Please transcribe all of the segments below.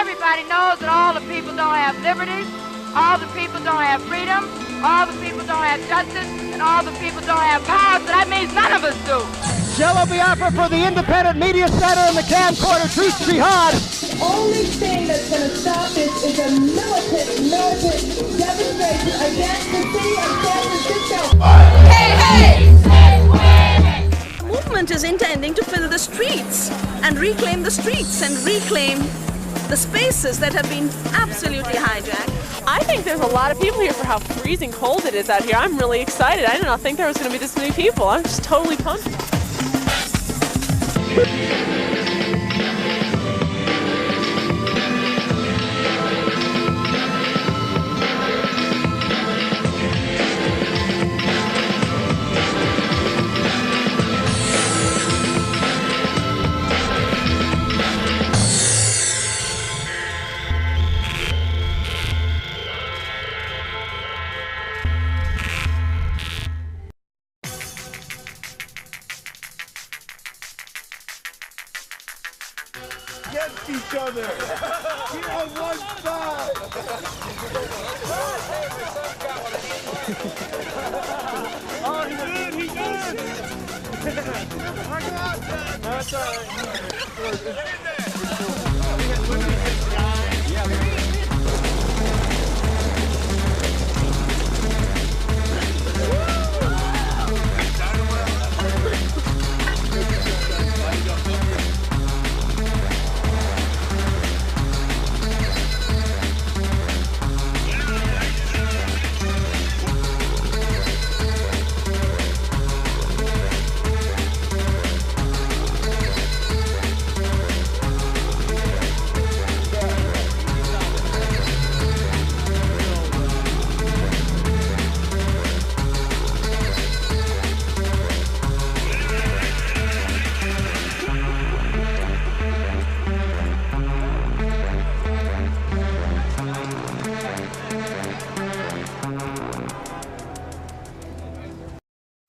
everybody knows that all the people don't have liberty, all the people don't have freedom, all the people don't have justice, and all the people don't have power, so that means none of us do. Jello Biafra for the Independent Media Center in the camcorder, Truth Jihad. The only thing that's going to stop this is a militant demonstration against the city of San Francisco. Hey, hey! The movement is intending to fill the streets and reclaim the streets and reclaim the spaces that have been absolutely hijacked. I think there's a lot of people here for how freezing cold it is out here. I'm really excited. I did not think there was going to be this many people. I'm just totally pumped. Against each other. We're on one side. Oh, he good. He good. I got that. That's all right. Get in there.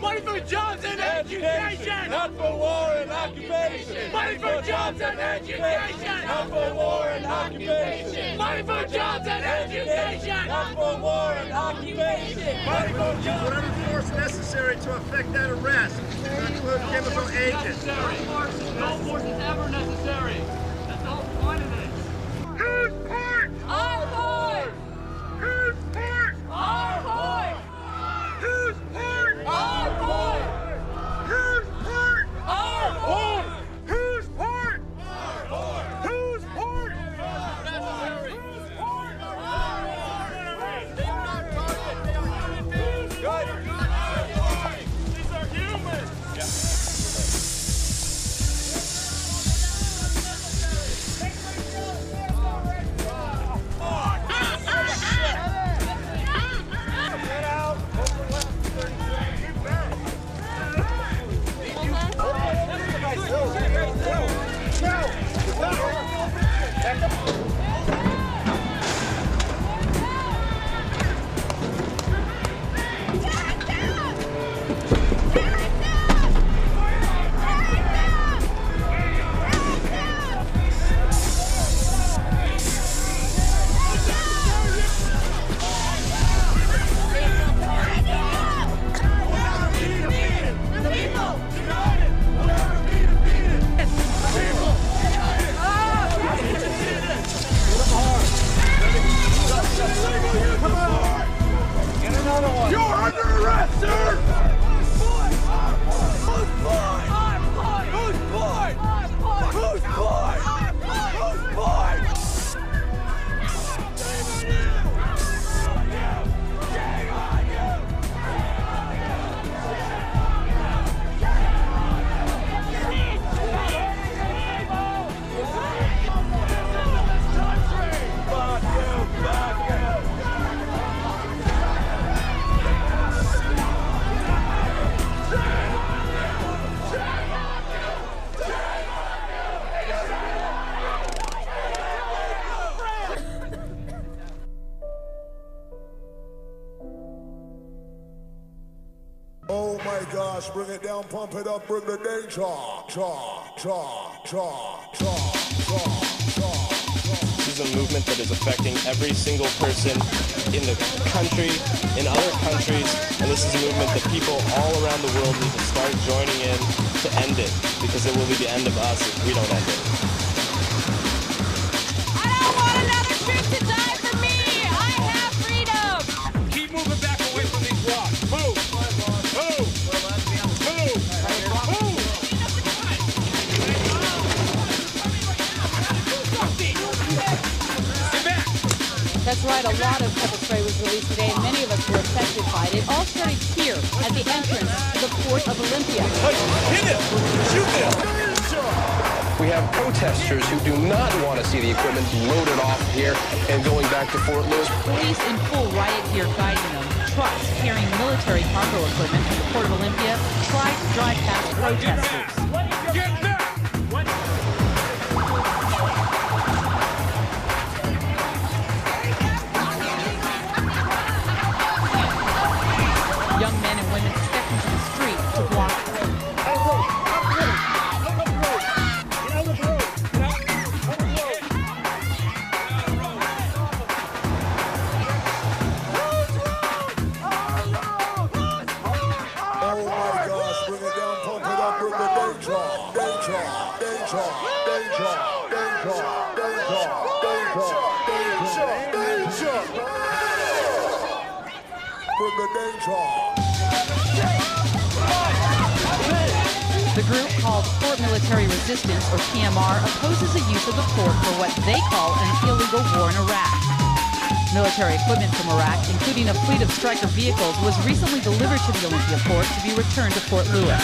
Money for jobs and education, not for war and occupation. Money for jobs and education, not for war and occupation. Money for jobs and education, not for war and occupation. Money for jobs. Whatever force necessary to effect that arrest, include chemical agents. No force is ever necessary. That's the whole point of this. Whose part? Our part. Whose part? Our part. Whose part? Our part. Whose part? Our part. Whose part? Our part. Whose part? Necessary. Whose part? Our part. They are not targets. They are human beings. Good. These are humans. You're under arrest, sir! Whose boy? Whose boy? Whose boy? Whose boy? Whose boy? Shame on you! Oh my gosh, bring it down, pump it up, bring the danger. is a movement that is affecting every single person in the country, in other countries, and this is a movement that people all around the world need to start joining in to end it, because it will be the end of us if we don't end it. I don't want another troop to die for me! I have freedom! Keep moving back away from these rocks. Move! Move! Move! Move! That's right, a lot of pepper spray was released today, and many of us were affected by it. It all started here at the entrance to the Port of Olympia. Hit him! Shoot him! We have protesters who do not want to see the equipment loaded off here and going back to Fort Lewis. Police in full riot gear guiding them. Trucks carrying military cargo equipment to the Port of Olympia tried to drive past protesters. Get back! Young men and women stepped into the street to block them. The group called Port Military Resistance, or PMR, opposes the use of the port for what they call an illegal war in Iraq. Military equipment from Iraq, including a fleet of Stryker vehicles, was recently delivered to the Olympia port to be returned to Fort Lewis.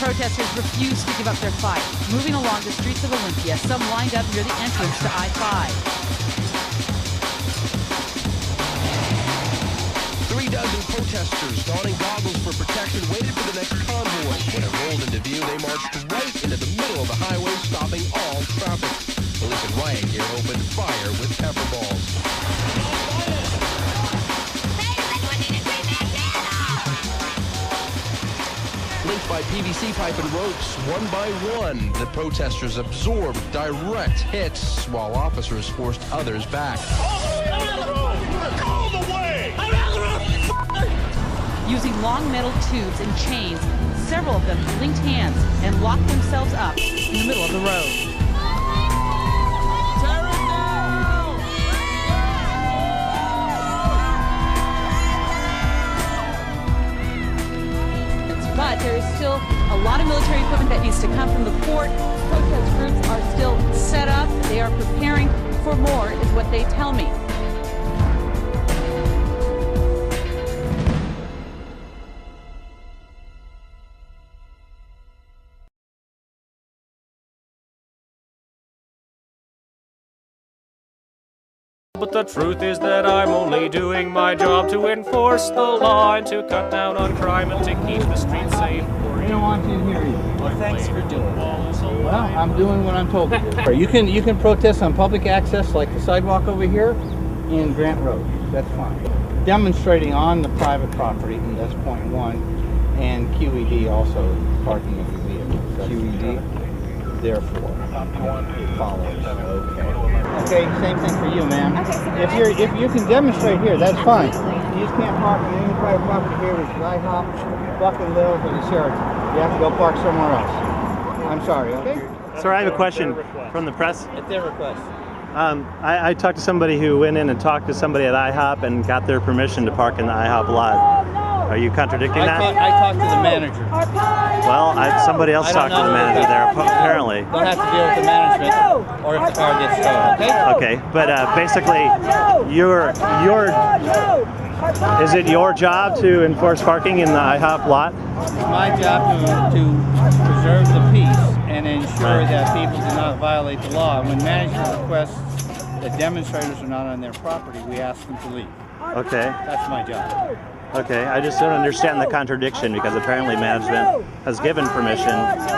Protesters refused to give up their fight, moving along the streets of Olympia, some lined up near the entrance to I-5. 3 dozen protesters donning goggles for protection waited for the next convoy. When it rolled into view, they marched right into the middle of the highway, stopping all traffic. Police in riot gear opened fire with pepper balls. Linked by PVC pipe and ropes, one by one, the protesters absorbed direct hits while officers forced others back. Using long metal tubes and chains, several of them linked hands and locked themselves up in the middle of the road. But there is still a lot of military equipment that needs to come from the port. Protest groups are still set up. They are preparing for more, is what they tell me. But the truth is that I'm only doing my job to enforce the law and to cut down on crime and to keep the streets safe. We don't want you to hear you. Well, thanks for doing it. Well, I'm doing what I'm told to do. You can protest on public access like the sidewalk over here in Grant Road. That's fine. Demonstrating on the private property, and that's point 1, and QED also parking of your vehicle. QED? Therefore, it follows. Okay, same thing for you, ma'am. Okay, so if you can demonstrate here, that's fine. You just can't park on any private property here with IHOP, Buck and Lil, or the Sheraton. You have to go park somewhere else. I'm sorry, okay? Sir, I have a question from the press. At their request. I talked to somebody who went in and talked to somebody at IHOP and got their permission to park in the IHOP lot. Are you contradicting that? I talked to the manager. Well, somebody else talked to the manager there, apparently. They'll have to deal with the management, or if the car gets towed, okay? Okay, but basically, is it your job to enforce parking in the IHOP lot? It's my job to preserve the peace and ensure ensure that people do not violate the law. And when management requests that demonstrators are not on their property, we ask them to leave. Okay. That's my job. Okay, I just don't understand the contradiction, because apparently management has given permission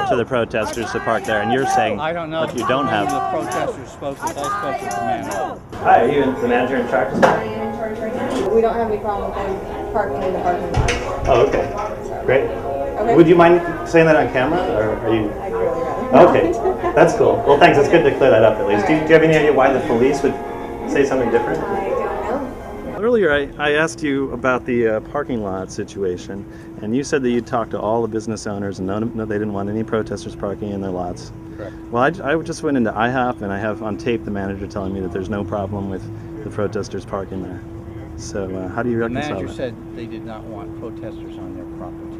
to the protesters to park there, and you're saying I don't know that you don't have. The protesters spoke with, I spoke with the manager. Hi, are you the manager in charge? I am in charge right now. We don't have any problem with them parking in the parking lot. Oh, okay. Great. Okay. Would you mind saying that on camera, or are you? I'd really rather. Okay, that's cool. Well, thanks. It's good to clear that up at least. Right. Do you have any idea why the police would say something different? I don't know. Earlier, I asked you about the parking lot situation, and you said that you talked to all the business owners, and no, they didn't want any protesters parking in their lots. Correct. Well, I just went into IHOP, and I have on tape the manager telling me that there's no problem with the protesters parking there. So how do you The reconcile manager that? said they did not want protesters on their property.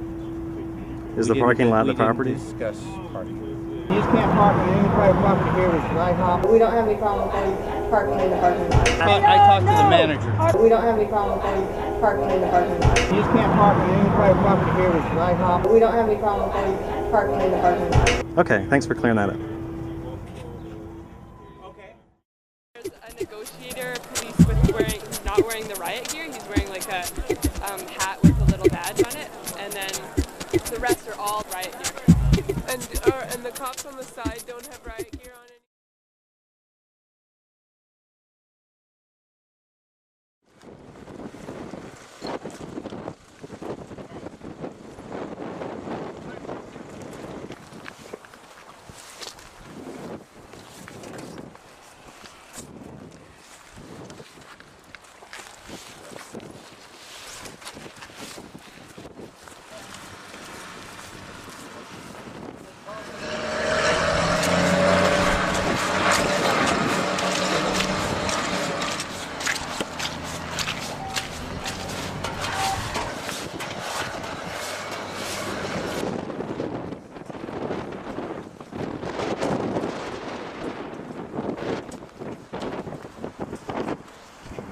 Is the parking lot the property? We didn't discuss parking. You just can't park on any private property here, which is IHOP. We don't have any problem with them parking in the parking lot. I talked to the manager. We don't have any problem with them parking in the parking lot. You just can't park on any private property here, which is IHOP. We don't have any problem with them parking in the parking lot. Okay, thanks for clearing that up. There's a negotiator, police who's not wearing the riot gear. He's wearing like a hat with a little badge on it, and then the rest are all riot gear. And the cops on the side don't have riot gear on it.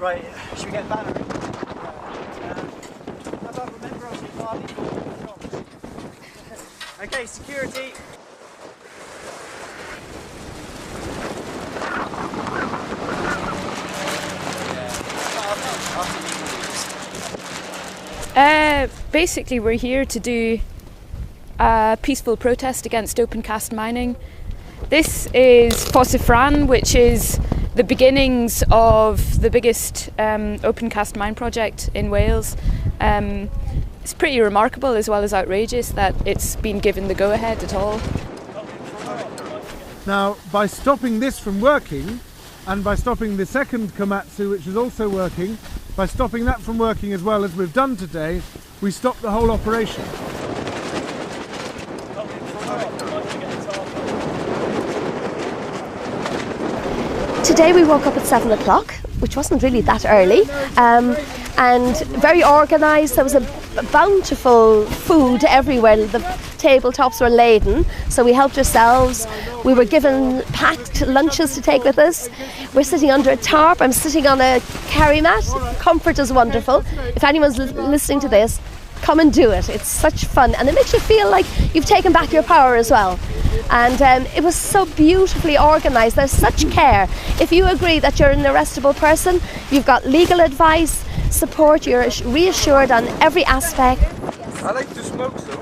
Right, should we get a banner? How about remember us in Barbie? Okay, security. Basically, we're here to do a peaceful protest against open cast mining. This is Fosifran, which is the beginnings of the biggest open cast mine project in Wales. It's pretty remarkable as well as outrageous that it's been given the go-ahead at all. Now, by stopping this from working, and by stopping the second Komatsu, which is also working, by stopping that from working as well as we've done today, we stop the whole operation. Today we woke up at 7 o'clock, which wasn't really that early, and very organised. There was a bountiful food everywhere. The tabletops were laden, so we helped ourselves. We were given packed lunches to take with us. We're sitting under a tarp. I'm sitting on a carry mat. Comfort is wonderful. If anyone's listening to this, come and do it. It's such fun, and it makes you feel like you've taken back your power as well. And it was so beautifully organised. There's such care. If you agree that you're an arrestable person, you've got legal advice, support, you're reassured on every aspect. I like to smoke, so.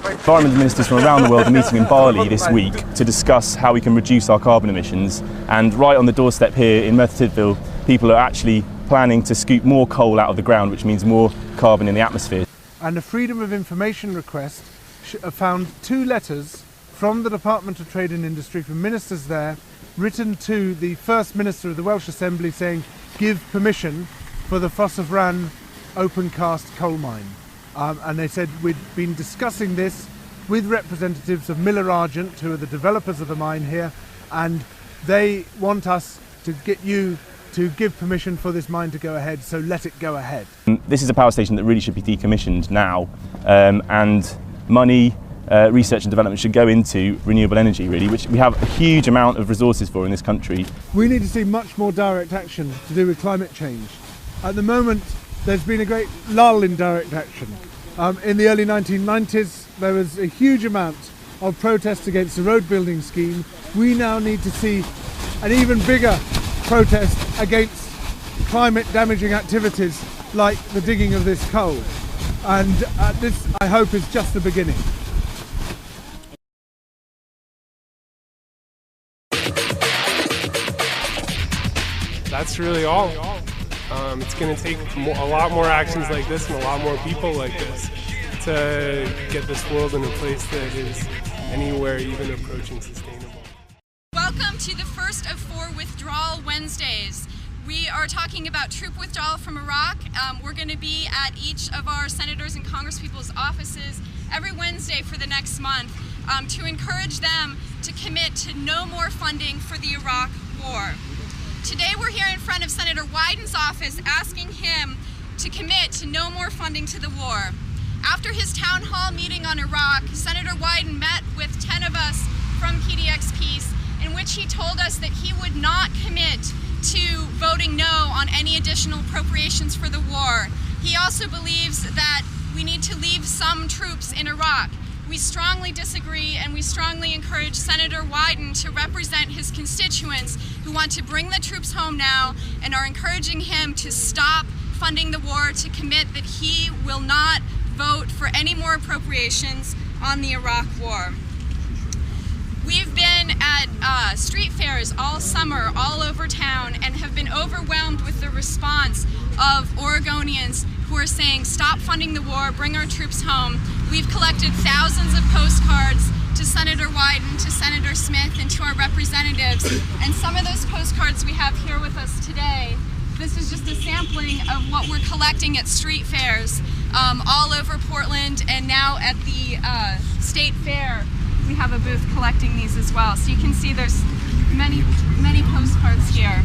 Environment ministers from around the world are meeting in Bali this week to discuss how we can reduce our carbon emissions. And right on the doorstep here in Merthyr Tydfil, people are actually planning to scoop more coal out of the ground, which means more carbon in the atmosphere. And a Freedom of Information request found 2 letters from the Department of Trade and Industry from ministers there, written to the First Minister of the Welsh Assembly saying, give permission for the Fosifran open cast coal mine. And they said we'd been discussing this with representatives of Miller Argent, who are the developers of the mine here, and they want us to get you to give permission for this mine to go ahead, so let it go ahead. This is a power station that really should be decommissioned now, and money, research and development should go into renewable energy, really, which we have a huge amount of resources for in this country. We need to see much more direct action to do with climate change. At the moment, there's been a great lull in direct action. In the early 1990s, there was a huge amount of protests against the road building scheme, we now need to see an even bigger protest against climate damaging activities like the digging of this coal. And this, I hope, is just the beginning. That's really all. It's going to take a lot more actions like this and a lot more people like this to get this world in a place that is anywhere even approaching sustainable. Welcome to the first of 4 Withdrawal Wednesdays. We are talking about troop withdrawal from Iraq. We're going to be at each of our senators and congresspeople's offices every Wednesday for the next month to encourage them to commit to no more funding for the Iraq war. Today we're here in front of Senator Wyden's office asking him to commit to no more funding to the war. After his town hall meeting on Iraq, Senator Wyden met with 10 of us from PDX Peace, in which he told us that he would not commit to voting no on any additional appropriations for the war. He also believes that we need to leave some troops in Iraq. We strongly disagree, and we strongly encourage Senator Wyden to represent his constituents who want to bring the troops home now and are encouraging him to stop funding the war, to commit that he will not vote for any more appropriations on the Iraq war. We've been at street fairs all summer, all over town, and have been overwhelmed with the response of Oregonians who are saying, stop funding the war, bring our troops home. We've collected thousands of postcards to Senator Wyden, to Senator Smith, and to our representatives. And some of those postcards we have here with us today. This is just a sampling of what we're collecting at street fairs all over Portland, and now at the State Fair. We have a booth collecting these as well. So you can see there's many postcards here.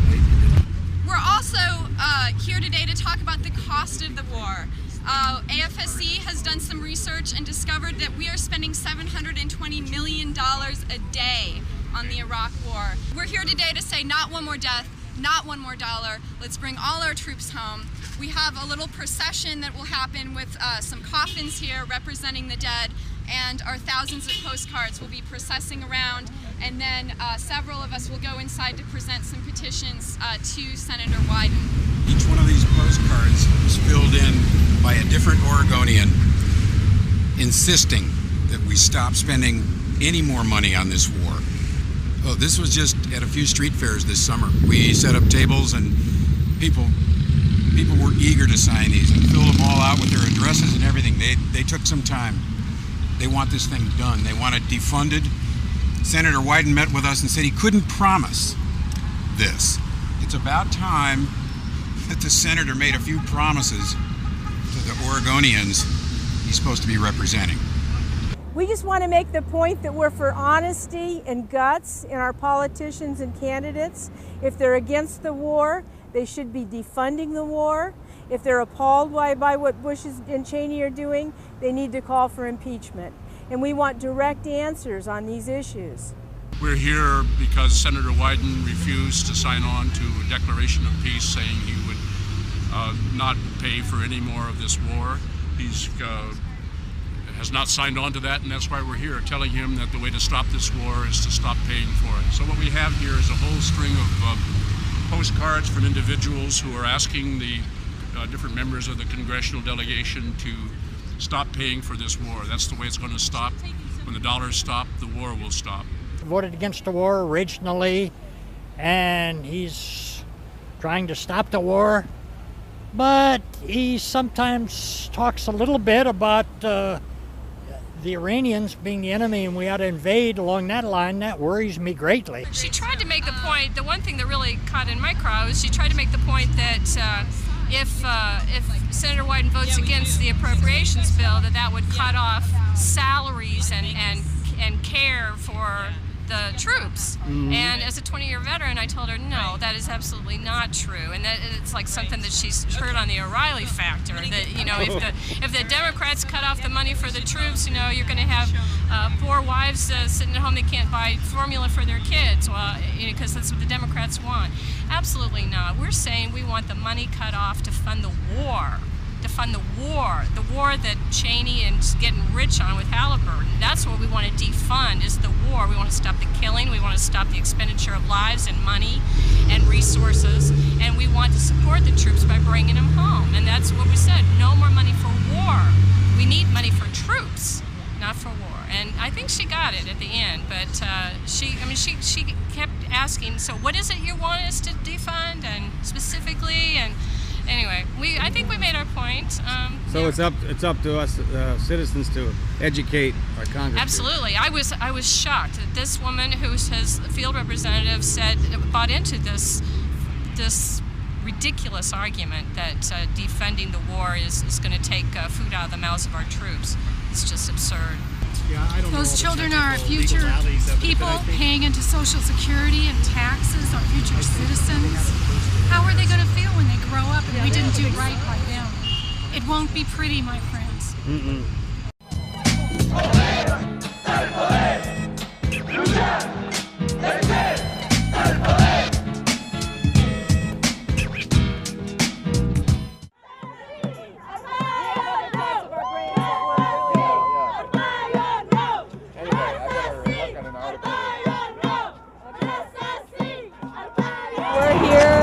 We're also here today to talk about the cost of the war. AFSC has done some research and discovered that we are spending $720 million a day on the Iraq war. We're here today to say not one more death, not one more dollar. Let's bring all our troops home. We have a little procession that will happen with some coffins here representing the dead, and our thousands of postcards will be processing around, and then several of us will go inside to present some petitions to Senator Wyden. Each one of these postcards was filled in by a different Oregonian insisting that we stop spending any more money on this war. Oh, this was just at a few street fairs this summer. We set up tables, and people were eager to sign these and fill them all out with their addresses and everything. They took some time. They want this thing done. They want it defunded. Senator Wyden met with us and said he couldn't promise this. It's about time that the senator made a few promises to the Oregonians he's supposed to be representing. We just want to make the point that we're for honesty and guts in our politicians and candidates. If they're against the war, they should be defunding the war. If they're appalled by what Bush and Cheney are doing, they need to call for impeachment. And we want direct answers on these issues. We're here because Senator Wyden refused to sign on to a declaration of peace saying he would not pay for any more of this war. He's has not signed on to that, and that's why we're here, telling him that the way to stop this war is to stop paying for it. So what we have here is a whole string of postcards from individuals who are asking the different members of the congressional delegation to stop paying for this war. That's the way it's going to stop. When the dollars stop, the war will stop. Voted against the war originally, and he's trying to stop the war, but he sometimes talks a little bit about the Iranians being the enemy and we ought to invade along that line. That worries me greatly. She tried to make the point, the one thing that really caught in my craw is she tried to make the point that if Senator Wyden votes against the appropriations bill, that would cut off salaries and care for the troops. Mm-hmm. And as a 20-year veteran, I told her, no, that is absolutely not true. And that it's like something that she's heard on the O'Reilly factor, that, you know, if the Democrats cut off the money for the troops, you know, you're going to have poor wives sitting at home that can't buy formula for their kids, well, you know, because that's what the Democrats want. Absolutely not. We're saying we want the money cut off to fund the war. defund the war that Cheney is getting rich on with Halliburton. That's what we want to defund, is the war. We want to stop the killing, we want to stop the expenditure of lives and money and resources, and we want to support the troops by bringing them home. And that's what we said, no more money for war. We need money for troops, not for war. And I think she got it at the end, but she kept asking, so what is it you want us to defund, and specifically, and anyway, I think we made our point. So it's up to us citizens to educate our Congress. Absolutely. I was shocked that this woman, who's his field representative, bought into this ridiculous argument that defunding the war is going to take food out of the mouths of our troops. It's just absurd. Yeah, I don't Those children are our future people paying into Social Security and taxes, our future citizens. How are they going to feel when they grow up and we didn't do right by them? It won't be pretty, my friends.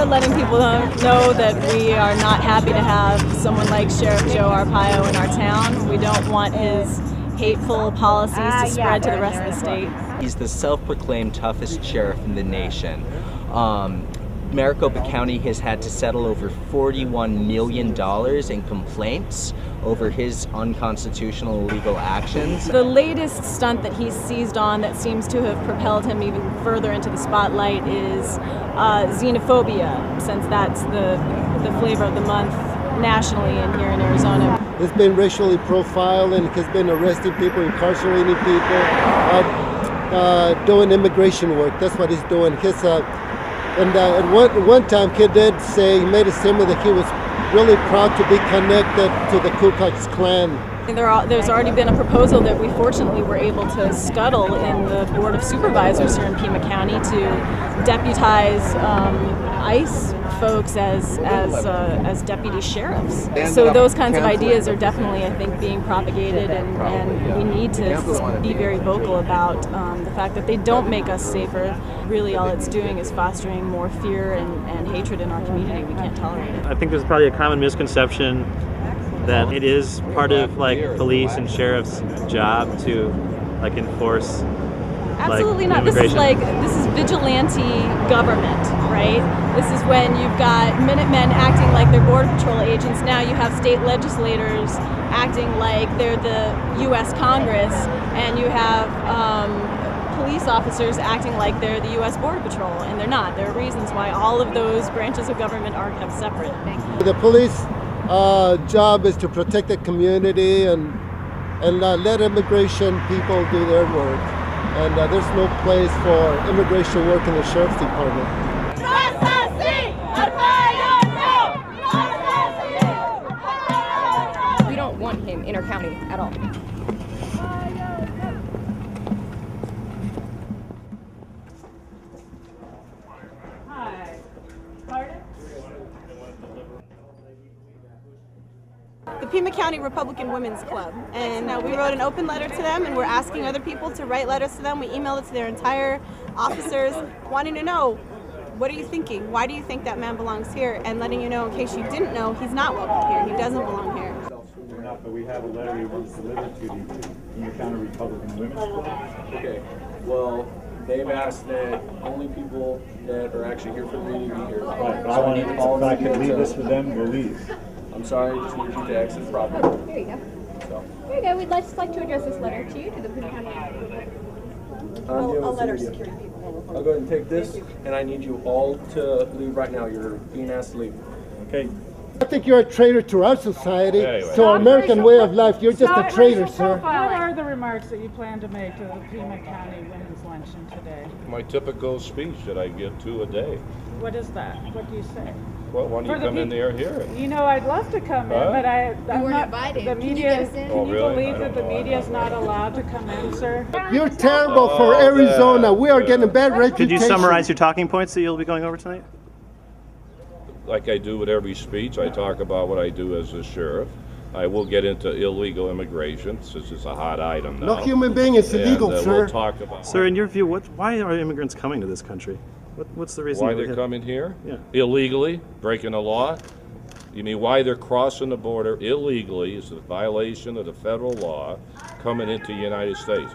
Letting people know that we are not happy to have someone like Sheriff Joe Arpaio in our town. We don't want his hateful policies to spread to the rest of the state. He's the self-proclaimed toughest sheriff in the nation. Maricopa County has had to settle over $41 million in complaints over his unconstitutional illegal actions. The latest stunt that he's seized on that seems to have propelled him even further into the spotlight is xenophobia, since that's the flavor of the month nationally and here in Arizona. It's been racially profiling, has been arresting people, incarcerating people, doing immigration work. That's what he's doing. And at one time, he did say, he made a statement that he was really proud to be connected to the Ku Klux Klan. There's already been a proposal that we fortunately were able to scuttle in the Board of Supervisors here in Pima County to deputize ICE folks as deputy sheriffs. So those kinds of ideas are definitely, I think, being propagated, and we need to be very vocal about the fact that they don't make us safer. Really, all it's doing is fostering more fear and hatred in our community. We can't tolerate it. I think there's probably a common misconception that it is part of police and sheriff's job to enforce. Absolutely not. This is vigilante government, right? This is when you've got Minutemen acting like they're Border Patrol agents. Now you have state legislators acting like they're the U.S. Congress, and you have police officers acting like they're the U.S. Border Patrol, and they're not. There are reasons why all of those branches of government are kept separate. The police job is to protect the community and let immigration people do their work. And there's no place for immigration work in the Sheriff's Department. We don't want him in our county at all. Hi. Pardon? The Pima County Republican Women's Club, and we wrote an open letter to them, and we're asking other people to write letters to them. We emailed it to their entire officers, wanting to know, what are you thinking? Why do you think that man belongs here? And letting you know, in case you didn't know, he's not welcome here. He doesn't belong here. But we have a letter we want delivered to the Pima County Republican Women's Club. Okay, well, they've asked that only people that are actually here for the meeting be here. Right, but I want to, if I could leave this for them, we'll leave. I'm sorry, I just need you to exit the property. There you go. So. There you go. We'd just like to address this letter to you, to the Pima County. I'll let our security people. I'll go ahead and take this, and I need you all to leave right now. You're being asked to leave. Okay. I think you're a traitor to our society, to our American way of life. You're just a traitor, sir. What are the remarks that you plan to make to the Pima County Women's Luncheon today? My typical speech that I give 2 a day. What is that? What do you say? Well, why don't you come in there and hear it? You know, I'd love to come in, but I'm not invited. The media. Can you believe that the media is not allowed to come in, sir? You're terrible for Arizona. We are getting bad reputation. Could you summarize your talking points that you'll be going over tonight? like I do with every speech, I talk about what I do as a sheriff. I will get into illegal immigration, since it's a hot item now. No human being is illegal, and, sir. We'll talk about. Sir, in your view, why are immigrants coming to this country? What's the reason? Why they're coming here? Yeah. Illegally, breaking the law? You mean why they're crossing the border illegally is a violation of the federal law coming into the United States.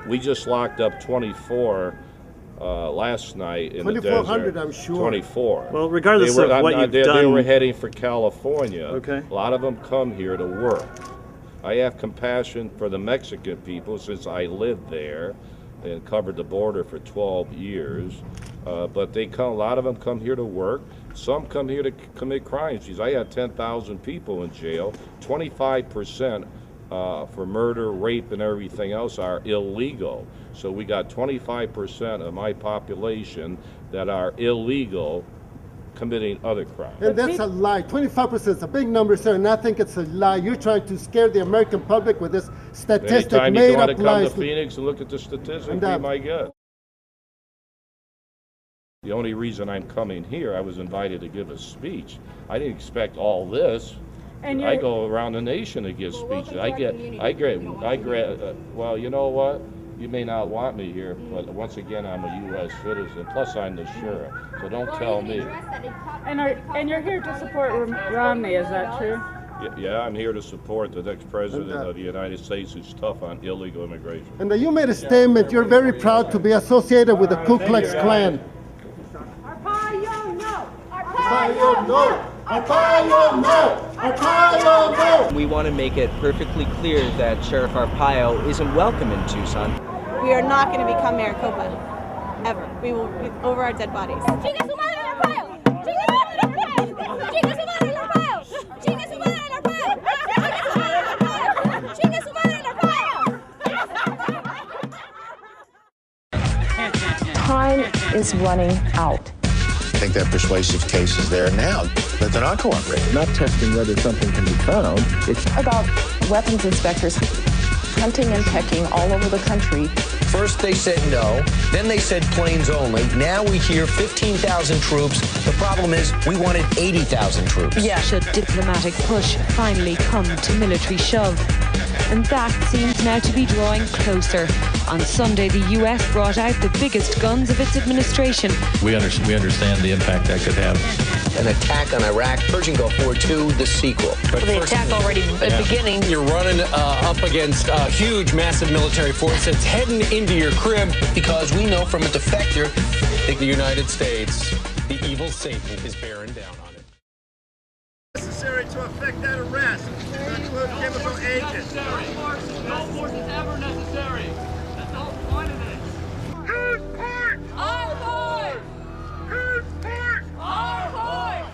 We just locked up 24 last night in the desert. 2,400, I'm sure. 24. Well, regardless of what you've done. They were heading for California. Okay. A lot of them come here to work. I have compassion for the Mexican people since I lived there and covered the border for 12 years. But a lot of them come here to work. Some come here to commit crimes. I had 10,000 people in jail. 25% for murder, rape, and everything else are illegal. So we got 25% of my population that are illegal committing other crimes. And that's a lie. 25% is a big number, sir, and I think it's a lie. You're trying to scare the American public with this statistic Anytime made you want up to come lies. to Phoenix and look at the statistics, be my guest. The only reason I'm coming here, I was invited to give a speech. I didn't expect all this. And I go around the nation to give speeches. Well, you know what? You may not want me here, but once again, I'm a U.S. citizen. Plus, I'm the sheriff, so don't tell me. And you're here to support Romney, is that true? Yeah, I'm here to support the next president of the United States who's tough on illegal immigration. And you made a statement. You're very proud to be associated with the Ku Klux Klan. We want to make it perfectly clear that Sheriff Arpaio isn't welcome in Tucson. We are not going to become Maricopa, ever. We will be over our dead bodies. Time is running out. I think that persuasive case is there now, but they're not cooperating. Not testing whether something can be found. It's About weapons inspectors hunting and pecking all over the country. First they said no, then they said planes only. Now we hear 15,000 troops. The problem is we wanted 80,000 troops. Yeah. Should diplomatic push finally come to military shove? And that seems now to be drawing closer. On Sunday, the US brought out the biggest guns of its administration. We understand the impact that could have. An attack on Iraq, Persian Gulf War II, the sequel. But the attack already beginning. You're running up against a huge, massive military force that's heading into your crib because we know from a defector that the United States, the evil Satan, is bearing down on it. Necessary to effect that arrest. To include chemical agents. No force is ever necessary. That's the whole point of this. Whose part? Our part. Whose part? Our part.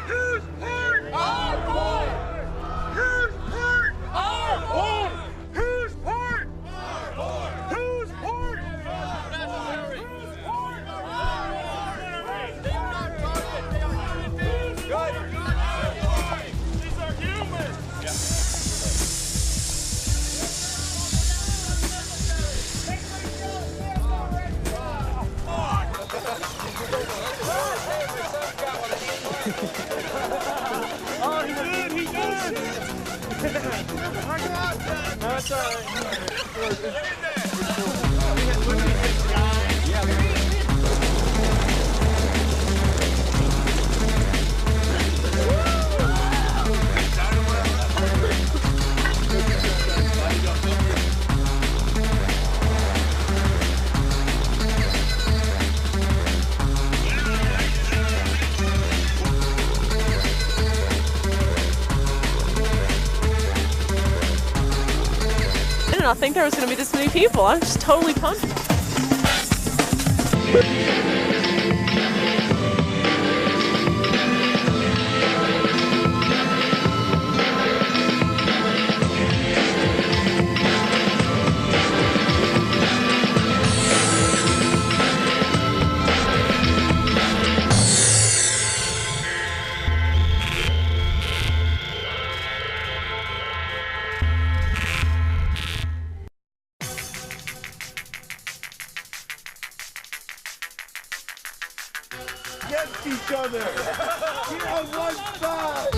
Whose part? Our part. Whose part? Our part. Whose part? Our part. Whose part? Necessary. Whose part? Our part. These are humans. Oh, he did! He did! That's all I did not think there was going to be this many people. I'm just totally pumped. against each other. We're on one side.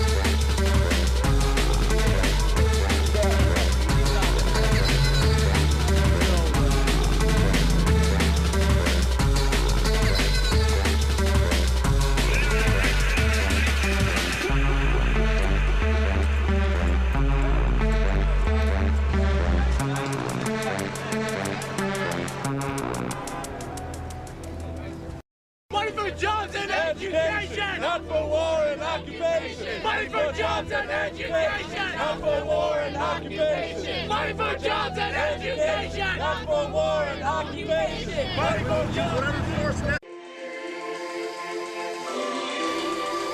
Money for jobs and education! Not for war and occupation! Money for jobs and education! Not for war and occupation! Money for jobs and education! Not for war and occupation! Money for jobs!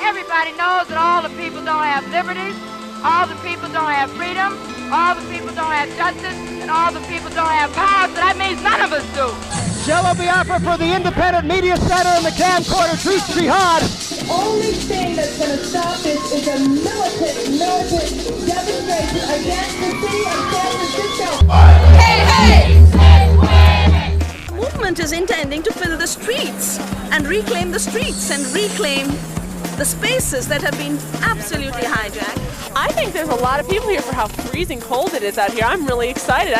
Everybody knows that all the people don't have liberties, all the people don't have freedom, all the people don't have justice, and all the people don't have power, so that means none of us do. Jello Biafra for the Independent Media Center in the camcorder, Truth Jihad. The only thing that's going to stop this is a militant demonstration against the city of San Francisco. Hey, hey! The movement is intending to fill the streets and reclaim the streets and reclaim the spaces that have been absolutely hijacked. I think there's a lot of people here for how freezing cold it is out here. I'm really excited.